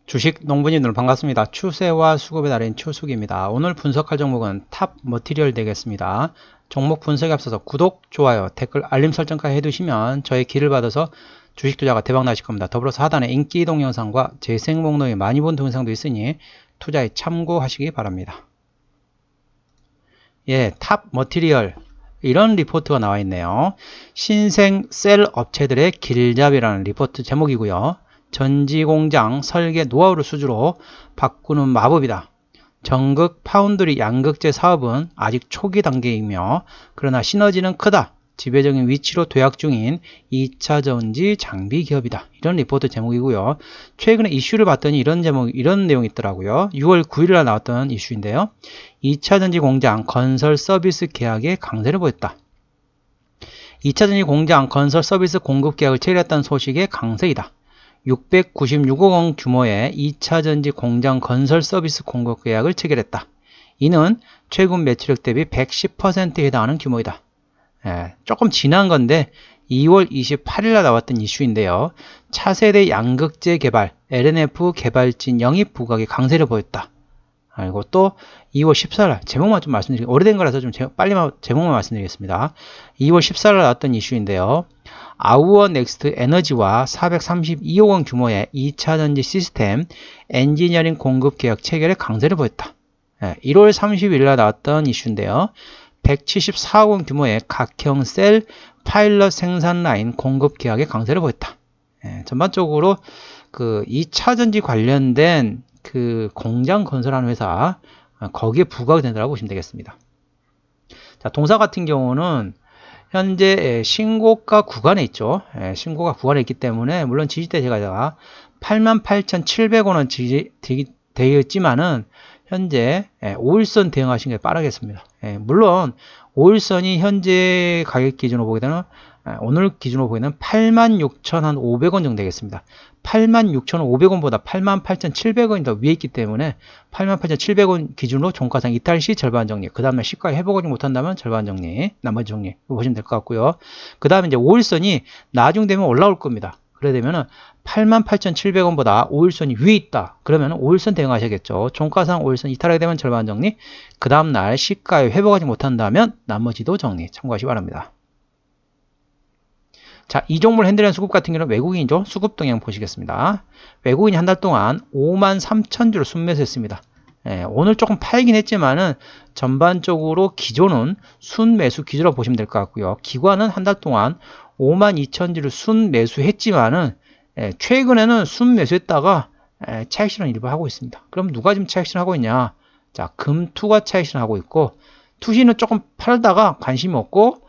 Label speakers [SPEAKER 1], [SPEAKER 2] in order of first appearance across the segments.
[SPEAKER 1] 주식 농부님들 반갑습니다. 추세와 수급의 달인 추수기입니다. 오늘 분석할 종목은 탑 머티리얼 되겠습니다. 종목 분석에 앞서서 구독, 좋아요, 댓글, 알림 설정까지 해두시면 저의 길을 받아서 주식 투자가 대박 나실 겁니다. 더불어서 하단에 인기 동영상과 재생 목록에 많이 본 동영상도 있으니 투자에 참고하시기 바랍니다. 예, 탑 머티리얼 이런 리포트가 나와 있네요. 신생 셀 업체들의 길잡이라는 리포트 제목이고요. 전지공장 설계 노하우를 수주로 바꾸는 마법이다. 전극 파운드리 양극재 사업은 아직 초기 단계이며 그러나 시너지는 크다. 지배적인 위치로 도약 중인 2차 전지 장비 기업이다. 이런 리포트 제목이고요. 최근에 이슈를 봤더니 이런 내용이 있더라고요. 6월 9일날 나왔던 이슈인데요. 2차 전지 공장 건설 서비스 계약에 강세를 보였다. 2차 전지 공장 건설 서비스 공급 계약을 체결했다는 소식에 강세이다. 696억 원 규모의 2차 전지 공장 건설 서비스 공급 계약을 체결했다. 이는 최근 매출액 대비 110%에 해당하는 규모이다. 조금 지난 건데 2월 28일날 나왔던 이슈인데요. 차세대 양극재 개발, LNF 개발진 영입 부각에 강세를 보였다. 그리고 또 2월 14일 제목만 좀 말씀드리겠습니다. 오래된 거라서 좀 빨리 제목만 말씀드리겠습니다. 2월 14일 나왔던 이슈인데요. 아우어 넥스트 에너지와 432억 원 규모의 2차 전지 시스템 엔지니어링 공급 계약 체결에 강세를 보였다. 1월 30일 날 나왔던 이슈인데요. 174억 원 규모의 각형 셀 파일럿 생산 라인 공급 계약에 강세를 보였다. 전반적으로 그 2차 전지 관련된 그 공장 건설하는 회사 거기에 부각이 된다고 보시면 되겠습니다. 자, 동사 같은 경우는 현재 신고가 구간에 있죠. 신고가 구간에 있기 때문에 물론 지지대 제가 88,700원은 되어 있지만은 현재 5일선 대응하신 게 빠르겠습니다. 물론 5일선이 현재 가격 기준으로 보게 되는 오늘 기준으로 보게 되는 86,500원 정도 되겠습니다. 86,500원보다 88,700원이 더 위에 있기 때문에 88,700원 기준으로 종가상 이탈 시 절반 정리, 그 다음에 시가에 회복하지 못한다면 절반 정리, 나머지 정리 보시면 될 것 같고요. 그 다음에 이제 5일선이 나중 되면 올라올 겁니다. 그래 되면은 88,700원보다 5일선이 위에 있다. 그러면 5일선 대응하셔야겠죠. 종가상 5일선 이탈하게 되면 절반 정리, 그 다음날 시가에 회복하지 못한다면 나머지도 정리 참고하시기 바랍니다. 자, 이 종목 핸들링 수급 같은 경우는 외국인이죠. 수급 동향 보시겠습니다. 외국인이 한 달 동안 53,000주를 순매수했습니다. 오늘 조금 팔긴 했지만은 전반적으로 기존은 순매수 기조라고 보시면 될 것 같고요. 기관은 한 달 동안 52,000주를 순매수했지만은 최근에는 순매수했다가 차익 실현 일부 하고 있습니다. 그럼 누가 지금 차익 실현하고 있냐? 자, 금투가 차익 실현하고 있고 투시는 조금 팔다가 관심이 없고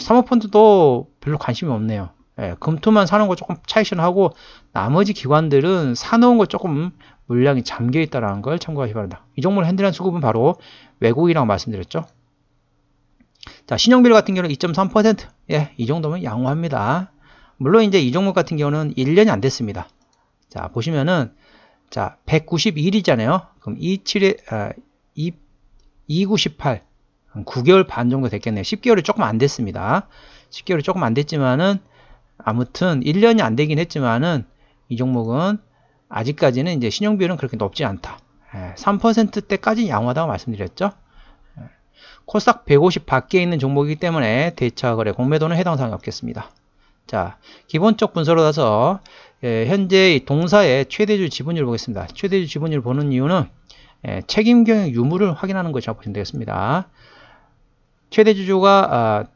[SPEAKER 1] 사모펀드도 별로 관심이 없네요. 금투만 사는 거 조금 차익 실현하고 나머지 기관들은 사놓은 거 조금 물량이 잠겨 있다는 걸 참고하시기 바랍니다. 이 종목을 핸들한 수급은 바로 외국이라고 말씀드렸죠. 자, 신용비율 같은 경우는 2.3%. 이 정도면 양호합니다. 물론 이제 이 종목 같은 경우는 1년이 안 됐습니다. 자, 보시면은 자, 191이잖아요. 그럼 298 9개월 반 정도 됐겠네요. 10개월이 조금 안 됐습니다. 10개월이 조금 안 됐지만은 아무튼 1년이 안 되긴 했지만은 이 종목은 아직까지는 이제 신용비율은 그렇게 높지 않다. 3%대까지 양호하다고 말씀드렸죠. 코스닥 150 밖에 있는 종목이기 때문에 대차 거래 공매도는 해당 사항이 없겠습니다. 자, 기본적 분석으로 가서 현재 동사의 최대주 지분율을 보겠습니다. 최대주 지분율을 보는 이유는 책임 경영 유무를 확인하는 것이라고 보시면 되겠습니다. 최대주주가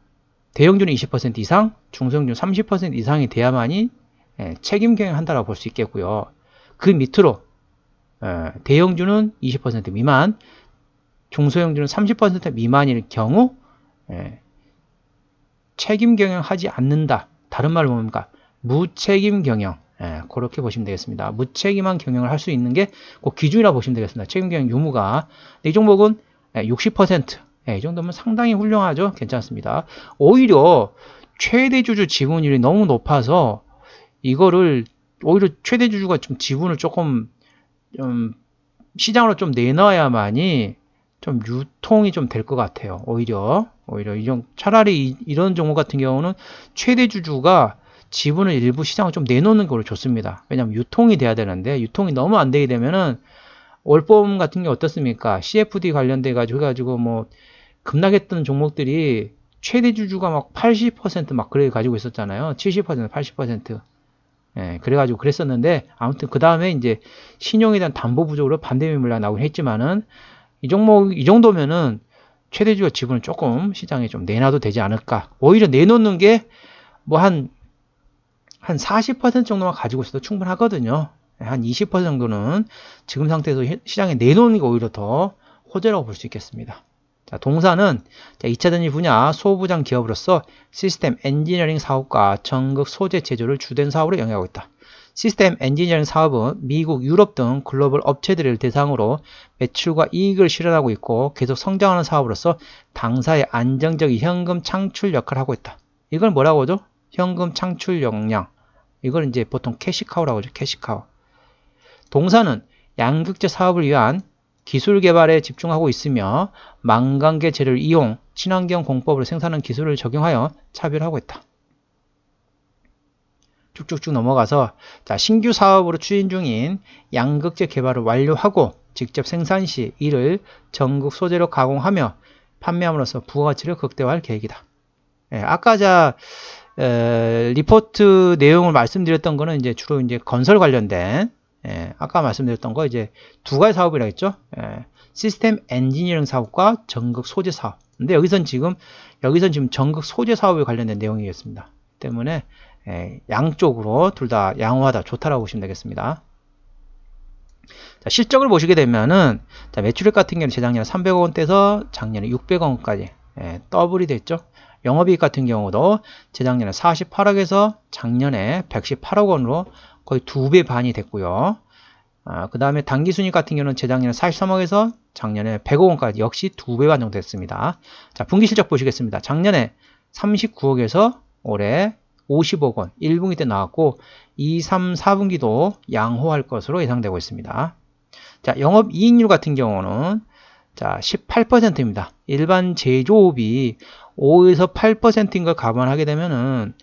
[SPEAKER 1] 대형주는 20% 이상, 중소형주는 30% 이상이 돼야만이 책임 경영한다라고 볼 수 있겠고요. 그 밑으로 대형주는 20% 미만, 중소형주는 30% 미만일 경우 책임 경영하지 않는다. 다른 말로 뭡니까? 무책임 경영. 그렇게 보시면 되겠습니다. 무책임한 경영을 할 수 있는 게 그 기준이라고 보시면 되겠습니다. 책임 경영 유무가. 이 종목은 60%. 이 정도면 상당히 훌륭하죠. 괜찮습니다. 오히려 최대주주 지분율이 너무 높아서 이거를 오히려 최대주주가 좀 지분을 조금 시장으로 좀 내놔야만이 좀 유통이 좀 될 것 같아요. 오히려 차라리 이런 종목 같은 경우는 최대주주가 지분을 일부 시장을 좀 내놓는 게 좋습니다. 왜냐하면 유통이 돼야 되는데 유통이 너무 안 되게 되면은 올봄 같은 게 어떻습니까? CFD 관련돼 가지고 뭐 급락했던 종목들이 최대 주주가 막 80% 그래 가지고 있었잖아요. 70%, 80%. 예, 그래가지고 그랬었는데 아무튼 그 다음에 이제 신용에 대한 담보 부족으로 반대매 물량 나오긴 했지만은 이 종목 이 정도면은 최대 주주 지분을 조금 시장에 좀 내놔도 되지 않을까. 오히려 내놓는 게 뭐 한 40% 정도만 가지고 있어도 충분하거든요. 한 20% 정도는 지금 상태에서 시장에 내놓는 게 오히려 더 호재라고 볼 수 있겠습니다. 자, 동사는 2차전지 분야 소부장 기업으로서 시스템 엔지니어링 사업과 전극 소재 제조를 주된 사업으로 영위하고 있다. 시스템 엔지니어링 사업은 미국, 유럽 등 글로벌 업체들을 대상으로 매출과 이익을 실현하고 있고 계속 성장하는 사업으로서 당사의 안정적인 현금 창출 역할을 하고 있다. 이걸 뭐라고 하죠? 현금 창출 역량. 이걸 이제 보통 캐시카우라고 하죠. 캐시카우. 동사는 양극재 사업을 위한 기술 개발에 집중하고 있으며 망간계 재료를 이용 친환경 공법으로 생산하는 기술을 적용하여 차별하고 있다. 쭉쭉쭉 넘어가서 자, 신규 사업으로 추진 중인 양극재 개발을 완료하고 직접 생산 시 이를 전극 소재로 가공하며 판매함으로써 부가가치를 극대화할 계획이다. 예, 아까 리포트 내용을 말씀드렸던 거는 이제 주로 이제 건설 관련된 아까 말씀드렸던 거 이제 두 가지 사업이라 했죠. 시스템 엔지니어링 사업과 전극 소재 사업. 근데 여기선 지금 전극 소재 사업에 관련된 내용이겠습니다. 때문에 양쪽으로 둘 다 양호하다, 좋다라고 보시면 되겠습니다. 자, 실적을 보시게 되면은 자, 매출액 같은 경우는 재작년에 300억 원대에서 작년에 600억 원까지 더블이 됐죠. 영업이익 같은 경우도 재작년에 48억에서 작년에 118억 원으로 거의 2배 반이 됐고요. 그 다음에 당기순이익 같은 경우는 재작년에 43억에서 작년에 100억 원까지 역시 2배 반 정도 됐습니다. 자, 분기 실적 보시겠습니다. 작년에 39억에서 올해 50억 원 1분기 때 나왔고 2, 3, 4분기도 양호할 것으로 예상되고 있습니다. 자, 영업이익률 같은 경우는 자, 18%입니다. 일반 제조업이 5에서 8%인 걸 감안하게 되면은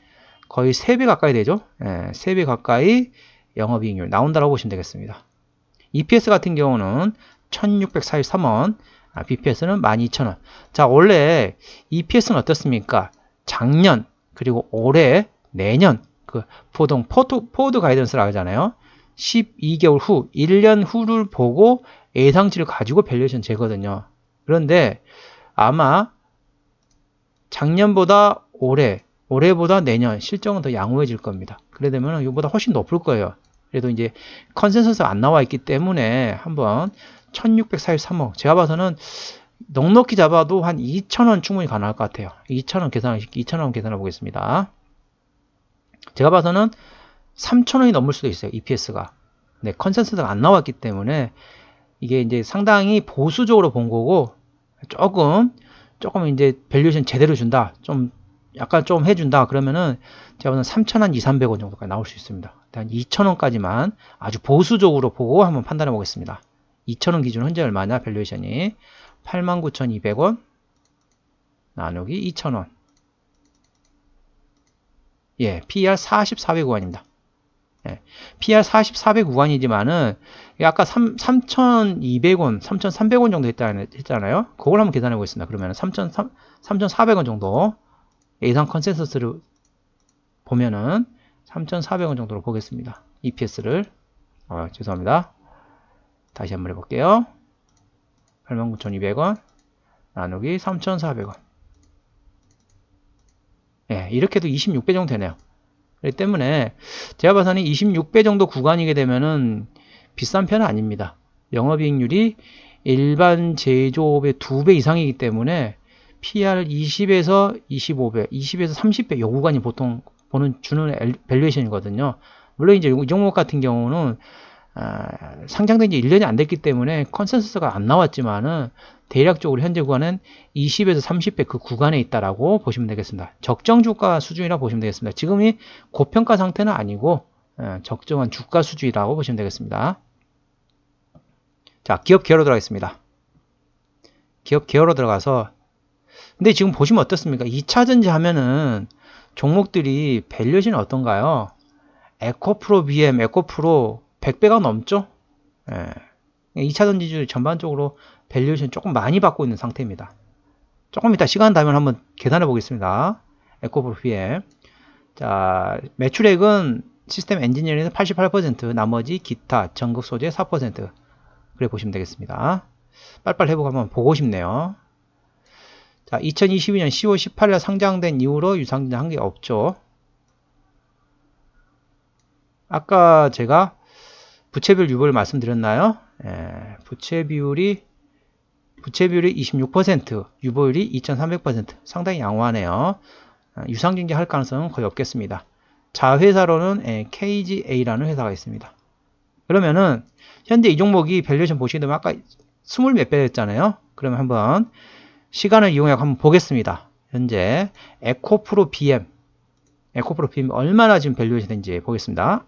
[SPEAKER 1] 거의 3배 가까이 되죠. 3배 가까이 영업이익률 나온다고 보시면 되겠습니다. EPS 같은 경우는 1643원, BPS는 12000원. 자, 원래 EPS는 어떻습니까? 작년, 그리고 올해, 내년, 보통 포워드 가이던스라고 하잖아요. 12개월 후, 1년 후를 보고 예상치를 가지고 밸류에이션 재거든요. 그런데 아마 작년보다 올해보다 내년 실적은 더 양호해질 겁니다. 그래 되면 이거보다 훨씬 높을 거예요. 그래도 이제 컨센서스가 안 나와 있기 때문에 한번 1643억 제가 봐서는 넉넉히 잡아도 한 2,000원 충분히 가능할 것 같아요. 2,000원 계산해 보겠습니다. 제가 봐서는 3,000원이 넘을 수도 있어요. EPS가. 네, 컨센서스가 안 나왔기 때문에 이게 이제 상당히 보수적으로 본 거고 조금 이제 밸류에이션 제대로 준다. 약간 좀 해준다. 그러면은 제가 보는 3,000원, 2,300원 정도까지 나올 수 있습니다. 한 2,000원까지만 아주 보수적으로 보고 한번 판단해 보겠습니다. 2,000원 기준 현재 얼마냐? 밸류에이션이 89,200원 나누기 2,000원. 예, PER 44배 구간입니다. 예, PER 44배 구간이지만은 아까 3,200원, 3,300원 정도 했잖아요. 그걸 한번 계산해 보겠습니다. 그러면 3,400원 정도 예상 컨센서스를 보면은 3,400원 정도로 보겠습니다. EPS를 죄송합니다. 다시 한번 해볼게요. 89,200원 나누기 3,400원. 예, 이렇게도 26배 정도 되네요. 그렇기 때문에 제가 봐서는 26배 정도 구간이게 되면은 비싼 편은 아닙니다. 영업이익률이 일반 제조업의 2배 이상이기 때문에 PR 20에서 25배, 20에서 30배 요 구간이 보통 주는 밸류에이션이거든요. 물론 이제 이 종목 같은 경우는 상장된 지 1년이 안 됐기 때문에 컨센서스가 안 나왔지만은 대략적으로 현재 구간은 20에서 30배 그 구간에 있다라고 보시면 되겠습니다. 적정 주가 수준이라 보시면 되겠습니다. 지금이 고평가 상태는 아니고 적정한 주가 수준이라고 보시면 되겠습니다. 자, 기업 개요로 들어가겠습니다. 기업 개요로 들어가서 근데 지금 보시면 어떻습니까? 2차전지 하면은 종목들이 밸류에이션이 어떤가요? 에코프로 BM, 에코프로 100배가 넘죠? 예. 2차전지주 전반적으로 밸류에이션 조금 많이 받고 있는 상태입니다. 조금 이따 시간 되면 한번 계산해 보겠습니다. 에코프로 BM. 자, 매출액은 시스템 엔지니어링에서 88%, 나머지 기타, 전극 소재 4%. 그래 보시면 되겠습니다. 빨빨 해보고 한번 보고 싶네요. 자, 2022년 10월 18일 상장된 이후로 유상증자 한 게 없죠. 아까 제가 부채비율 유보를 말씀드렸나요? 예, 부채 비율이 26%, 유보율이 2300%, 상당히 양호하네요. 유상증자 할 가능성은 거의 없겠습니다. 자회사로는 KGA라는 회사가 있습니다. 그러면은 현재 이 종목이 밸류에이션 보시게 되면 아까 20몇 배 했잖아요. 그러면 한번 시간을 이용해 한번 보겠습니다. 현재 에코프로 BM 얼마나 지금 밸류에이션이 된지 보겠습니다.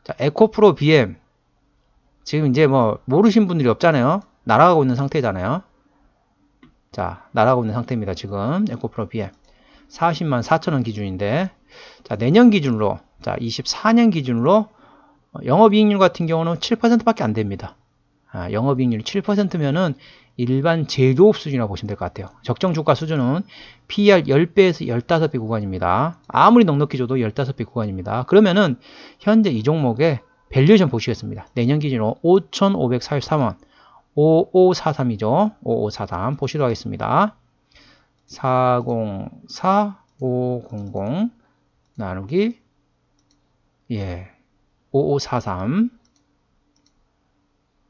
[SPEAKER 1] 자, 에코프로 BM 지금 이제 뭐 모르신 분들이 없잖아요. 날아가고 있는 상태잖아요. 자, 날아가고 있는 상태입니다. 지금 에코프로 BM 40만 4천원 기준인데, 자, 내년 기준으로, 자, 24년 기준으로 영업이익률 같은 경우는 7%밖에 안 됩니다. 영업이익률이 7%면은 일반 제조업 수준이라고 보시면 될 것 같아요. 적정 주가 수준은 PER 10배에서 15배 구간입니다. 아무리 넉넉히 줘도 15배 구간입니다. 그러면은 현재 이 종목의 밸류에이션 보시겠습니다. 내년 기준으로 5,543원, 5543이죠. 5543 보시도록 하겠습니다. 404, 500 나누기 5543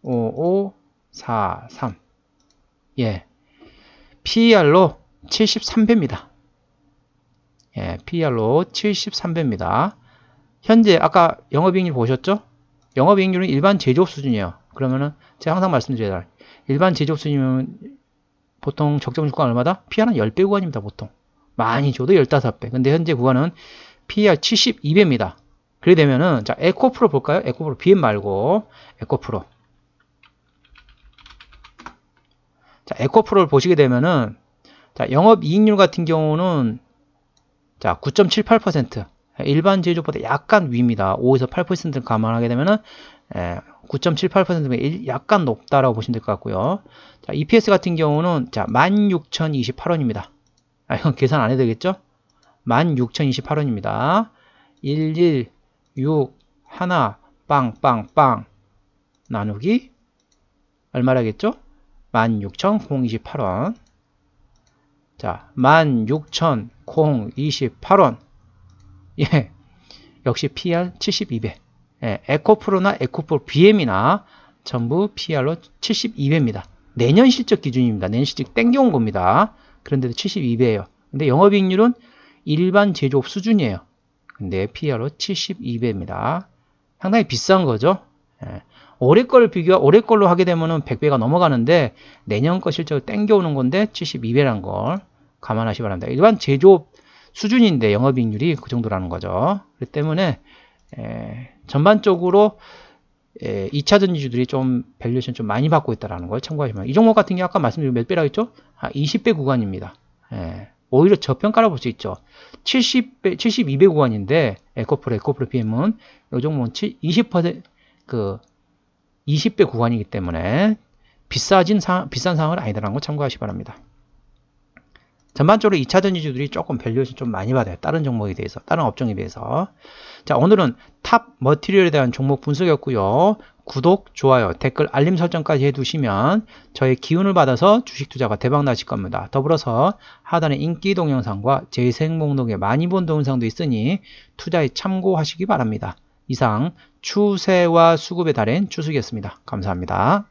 [SPEAKER 1] 5543 PER로 73배입니다. PER로 73배입니다. 현재 아까 영업이익률 보셨죠? 영업이익률은 일반 제조업 수준이에요. 그러면은 제가 항상 말씀드려요. 일반 제조업 수준이면 보통 적정 주가 얼마다? PER은 10배 구간입니다. 보통 많이 줘도 15배. 근데 현재 구간은 PER 72배입니다. 그래 되면은 자, 에코프로 볼까요? 에코프로 BM 말고 에코프로. 자, 에코프로를 보시게 되면은 자, 영업이익률 같은 경우는 자, 9.78%. 일반 제조업보다 약간 위입니다. 5에서 8%를 감안하게 되면은 9.78%면 약간 높다라고 보시면 될 것 같고요. 자, EPS 같은 경우는 자, 16,028원입니다. 이건 계산 안 해도 되겠죠? 16,028원입니다. 11, 6, 1, 빵 나누기 얼마라겠죠? 16,028원. 자, 16,028원. 역시 PER 72배. 에코프로나 에코프로 BM이나 전부 PER로 72배입니다. 내년 실적 기준입니다. 내년 실적 땡겨온 겁니다. 그런데도 72배예요. 근데 영업이익률은 일반 제조업 수준이에요. 근데 PER로 72배입니다. 상당히 비싼 거죠. 올해 걸로 하게 되면은 100배가 넘어가는데 내년 거 실적을 땡겨오는 건데 72배란 걸 감안하시기 바랍니다. 일반 제조업 수준인데 영업이익률이 그 정도라는 거죠. 그렇기 때문에 전반적으로 2차 전지주들이 좀 밸류에이션 좀 많이 받고 있다는 걸 참고하시면, 이 종목 같은 경우 아까 말씀드린 몇 배라고 했죠? 20배 구간입니다. 오히려 저평가라고 볼 수 있죠. 72배 구간인데 에코프로 BM은 이 종목은 20% 20배 구간이기 때문에 비싼 상황은 아니다라는 걸 참고하시기 바랍니다. 전반적으로 2차 전지주들이 조금 밸류에이션 좀 많이 받아요. 다른 종목에 대해서, 다른 업종에 비해서. 자, 오늘은 탑 머티리얼에 대한 종목 분석이었고요. 구독, 좋아요, 댓글, 알림 설정까지 해두시면 저의 기운을 받아서 주식 투자가 대박 나실 겁니다. 더불어서 하단에 인기 동영상과 재생 목록에 많이 본 동영상도 있으니 투자에 참고하시기 바랍니다. 이상 추세와 수급의 달인 추수기였습니다. 감사합니다.